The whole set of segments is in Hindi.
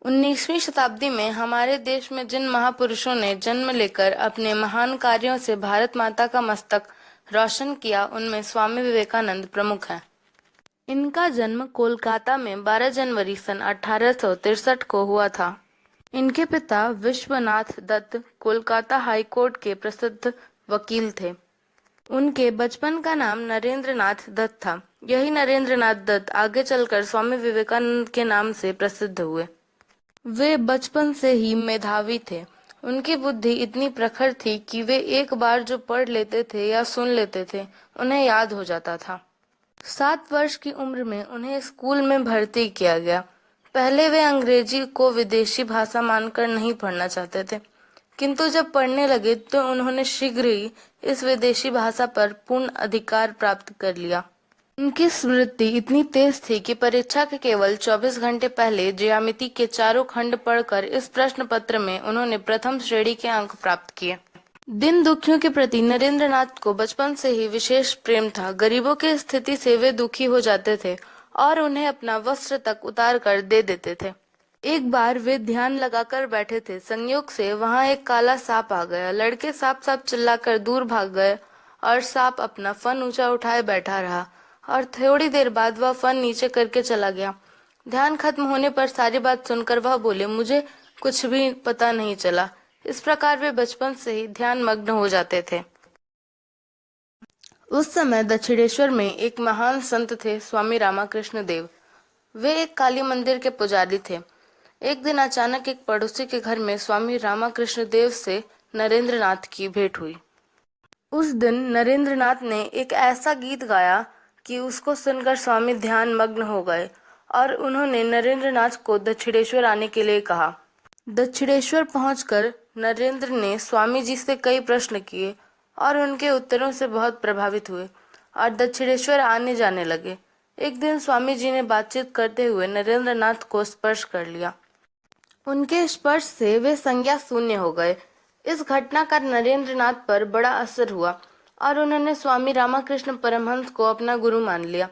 19वीं शताब्दी में हमारे देश में जिन महापुरुषों ने जन्म लेकर अपने महान कार्यों से भारत माता का मस्तक रोशन किया, उनमें स्वामी विवेकानंद प्रमुख हैं। इनका जन्म कोलकाता में 12 जनवरी सन 1863 को हुआ था। इनके पिता विश्वनाथ दत्त कोलकाता हाई कोर्ट के प्रसिद्ध वकील थे। उनके बचपन का नाम नरेंद्र नाथ दत्त था। यही नरेंद्र नाथ दत्त आगे चलकर स्वामी विवेकानंद के नाम से प्रसिद्ध हुए। वे बचपन से ही मेधावी थे। उनकी बुद्धि इतनी प्रखर थी कि वे एक बार जो पढ़ लेते थे या सुन लेते थे, उन्हें याद हो जाता था। 7 वर्ष की उम्र में उन्हें स्कूल में भर्ती किया गया। पहले वे अंग्रेजी को विदेशी भाषा मानकर नहीं पढ़ना चाहते थे, किंतु जब पढ़ने लगे तो उन्होंने शीघ्र ही इस विदेशी भाषा पर पूर्ण अधिकार प्राप्त कर लिया। उनकी स्मृति इतनी तेज थी कि परीक्षा के केवल 24 घंटे पहले ज्यामिति के चारों खंड पढ़कर इस प्रश्न पत्र में उन्होंने प्रथम श्रेणी के अंक प्राप्त किए। दिन दुखियों के प्रति नरेंद्र नाथ को बचपन से ही विशेष प्रेम था। गरीबों की स्थिति से वे दुखी हो जाते थे और उन्हें अपना वस्त्र तक उतार कर दे देते थे। एक बार वे ध्यान लगाकर बैठे थे। संयोग से वहां एक काला सांप आ गया। लड़के सांप सांप चिल्लाकर दूर भाग गए और सांप अपना फन ऊंचा उठाए बैठा रहा और थोड़ी देर बाद वह फन नीचे करके चला गया। ध्यान खत्म होने पर सारी बात सुनकर वह बोले, मुझे कुछ भी पता नहीं चला। इस प्रकार वे बचपन से ही ध्यान मग्न हो जाते थे। उस समय दक्षिणेश्वर में एक महान संत थे, स्वामी रामकृष्ण देव। वे एक काली मंदिर के पुजारी थे। एक दिन अचानक एक पड़ोसी के घर में स्वामी रामकृष्ण देव से नरेंद्र नाथ की भेंट हुई। उस दिन नरेंद्र नाथ ने एक ऐसा गीत गाया कि उसको सुनकर स्वामी ध्यान मग्न हो गए और उन्होंने नरेंद्र नाथ को दक्षिणेश्वर आने के लिए कहा। दक्षिणेश्वर पहुंचकर नरेंद्र ने स्वामी जी से कई प्रश्न किए और उनके उत्तरों से बहुत प्रभावित हुए और दक्षिणेश्वर आने जाने लगे। एक दिन स्वामी जी ने बातचीत करते हुए नरेंद्र नाथ को स्पर्श कर लिया। उनके स्पर्श से वे संज्ञा शून्य हो गए। इस घटना का नरेंद्र नाथ पर बड़ा असर हुआ और उन्होंने स्वामी रामकृष्ण परमहंस को अपना गुरु मान लिया।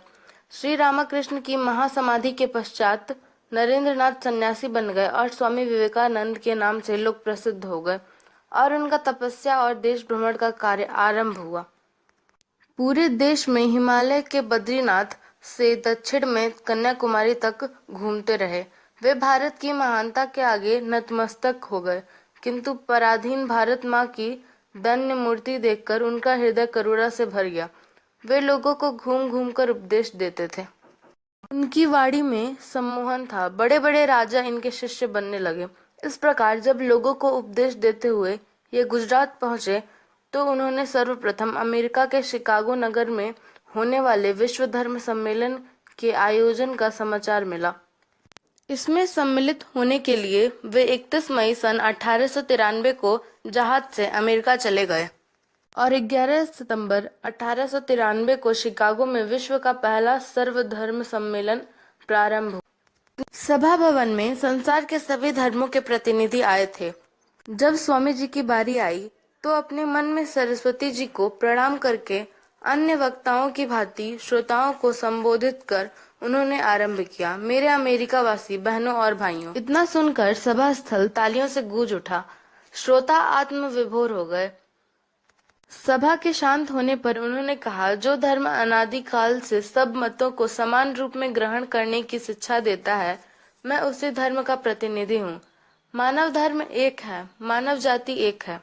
श्री रामकृष्ण की महासमाधि के पश्चात नरेंद्र नाथ सन्यासी बन गए और स्वामी विवेकानंद के नाम से लोग प्रसिद्ध हो गए और उनका तपस्या और देश भ्रमण का कार्य आरंभ हुआ। पूरे देश में हिमालय के बद्रीनाथ से दक्षिण में कन्याकुमारी तक घूमते रहे। वे भारत की महानता के आगे नतमस्तक हो गए, किंतु पराधीन भारत माँ की दन्य मूर्ति देखकर उनका हृदय करुणा से भर गया। वे लोगों को घूम घूम कर उपदेश देते थे। उनकी वाणी में सम्मोहन था। बड़े बड़े राजा इनके शिष्य बनने लगे। इस प्रकार जब लोगों को उपदेश देते हुए ये गुजरात पहुंचे तो उन्होंने सर्वप्रथम अमेरिका के शिकागो नगर में होने वाले विश्व धर्म सम्मेलन के आयोजन का समाचार मिला। इसमें सम्मिलित होने के लिए वे 31 मई सन 1893 को जहाज से अमेरिका चले गए और 11 सितंबर 1893 को शिकागो में विश्व का पहला सर्वधर्म सम्मेलन प्रारंभ हुआ। सभा भवन में संसार के सभी धर्मों के प्रतिनिधि आए थे। जब स्वामी जी की बारी आई तो अपने मन में सरस्वती जी को प्रणाम करके अन्य वक्ताओं की भांति श्रोताओं को संबोधित कर उन्होंने आरंभ किया। मेरे अमेरिका वासी बहनों और भाइयों। इतना सुनकर सभा स्थल तालियों से गूंज उठा। श्रोता आत्म विभोर हो गए। सभा के शांत होने पर उन्होंने कहा, जो धर्म अनादिकाल से सब मतों को समान रूप में ग्रहण करने की शिक्षा देता है, मैं उसी धर्म का प्रतिनिधि हूँ। मानव धर्म एक है, मानव जाति एक है।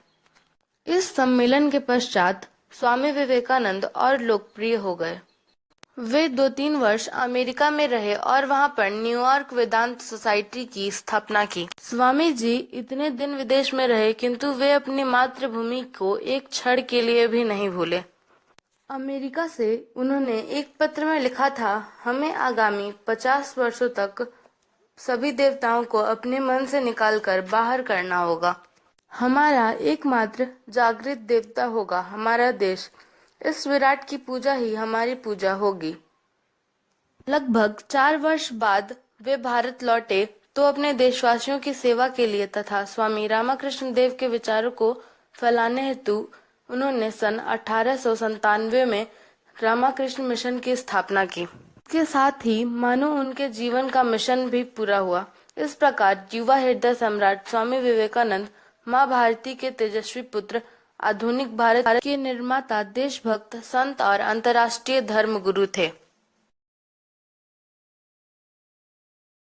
इस सम्मेलन के पश्चात स्वामी विवेकानंद और लोकप्रिय हो गए। वे 2-3 वर्ष अमेरिका में रहे और वहां पर न्यूयॉर्क वेदांत सोसाइटी की स्थापना की। स्वामी जी इतने दिन विदेश में रहे, किंतु वे अपनी मातृभूमि को एक क्षण के लिए भी नहीं भूले। अमेरिका से उन्होंने एक पत्र में लिखा था, हमें आगामी 50 वर्षों तक सभी देवताओं को अपने मन से निकालकर बाहर करना होगा। हमारा एकमात्र जागृत देवता होगा हमारा देश। इस विराट की पूजा ही हमारी पूजा होगी। लगभग 4 वर्ष बाद वे भारत लौटे तो अपने देशवासियों की सेवा के लिए तथा स्वामी रामकृष्ण देव के विचारों को फैलाने हेतु उन्होंने सन 1897 में रामकृष्ण मिशन की स्थापना की। इसके साथ ही मानो उनके जीवन का मिशन भी पूरा हुआ। इस प्रकार युवा हृदय सम्राट स्वामी विवेकानंद माँ भारती के तेजस्वी पुत्र, आधुनिक भारत के निर्माता, देशभक्त, संत और अंतर्राष्ट्रीय धर्म गुरु थे।